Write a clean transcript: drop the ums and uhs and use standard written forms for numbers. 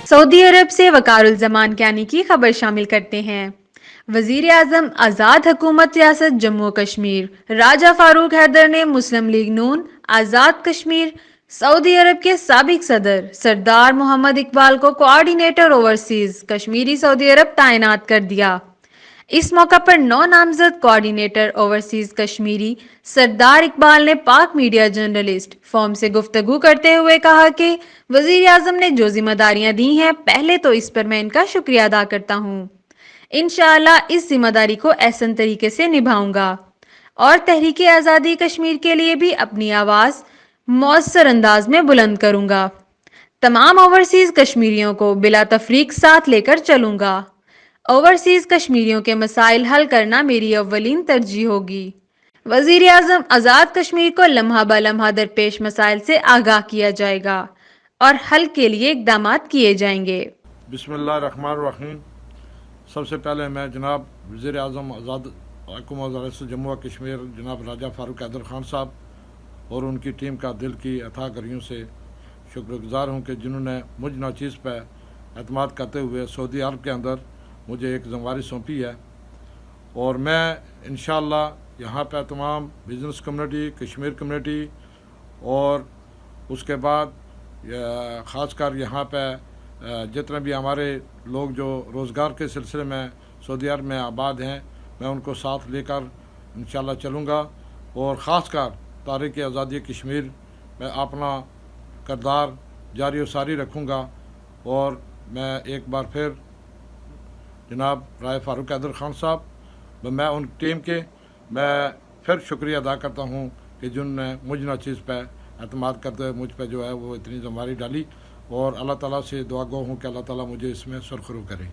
سعودی عرب سے وقار الزمان کیانی کی خبر شامل کرتے ہیں۔ وزیر اعظم آزاد حکومت ریاست جموں و کشمیر راجہ فاروق حیدر نے مسلم لیگ نون آزاد کشمیر سعودی عرب کے سابق صدر سردار محمد اقبال کو کوآرڈینیٹر اوورسیز کشمیری سعودی عرب تعینات کر دیا۔ اس موقع پر 9 نامزد کوآرڈینیٹر اوورسیز کشمیری سردار اقبال نے پاک میڈیا جرنلسٹ فورم سے گفتگو کرتے ہوئے کہا کہ وزیر اعظم نے جو ذمہ داریاں دی ہیں پہلے تو اس پر میں ان کا شکریہ ادا کرتا ہوں۔ انشاءاللہ اس ذمہ داری کو احسن طریقے سے نبھاؤں گا اور تحریک آزادی کشمیر کے لیے بھی اپنی آواز مؤثر انداز میں بلند کروں گا۔ تمام اوورسیز کشمیریوں کو بلا تفریق ساتھ لے کر چلوں گا۔ اوورسیز کشمیریوں کے مسائل حل کرنا میری اولین ترجیح ہوگی۔ وزیر اعظم آزاد کشمیر کو لمحہ بہ لمحہ درپیش مسائل سے آگاہ کیا جائے گا اور حل کے لیے اقدامات کیے جائیں گے۔ بسم اللہ الرحمن الرحیم۔ سب سے پہلے میں جناب وزیر اعظم آزاد حکومت ریاست جموں و کشمیر جناب راجہ فاروق حیدر خان صاحب اور ان کی ٹیم کا دل کی اتھاہ گریوں سے شکر گزار ہوں کہ جنہوں نے مجھ ناچیز پہ اعتماد کرتے ہوئے سعودی عرب کے اندر مجھے ایک ذمہ داری سونپی ہے، اور میں انشاءاللہ یہاں پہ تمام بزنس کمیونٹی، کشمیر کمیونٹی اور اس کے بعد خاص کر یہاں پہ جتنے بھی ہمارے لوگ جو روزگار کے سلسلے میں سعودی عرب میں آباد ہیں، میں ان کو ساتھ لے کر انشاءاللہ چلوں گا، اور خاص کر تحریک آزادی کشمیر میں اپنا کردار جاری و ساری رکھوں گا۔ اور میں ایک بار پھر جناب راجہ فاروق حیدر خان صاحب، میں ان ٹیم کے میں پھر شکریہ ادا کرتا ہوں کہ جنہوں نے مجھ ناچیز پہ اعتماد کرتے ہوئے مجھ پہ جو ہے وہ اتنی ذمہ داری ڈالی، اور اللہ تعالیٰ سے دعا گو ہوں کہ اللہ تعالیٰ مجھے اس میں سرخرو کرے۔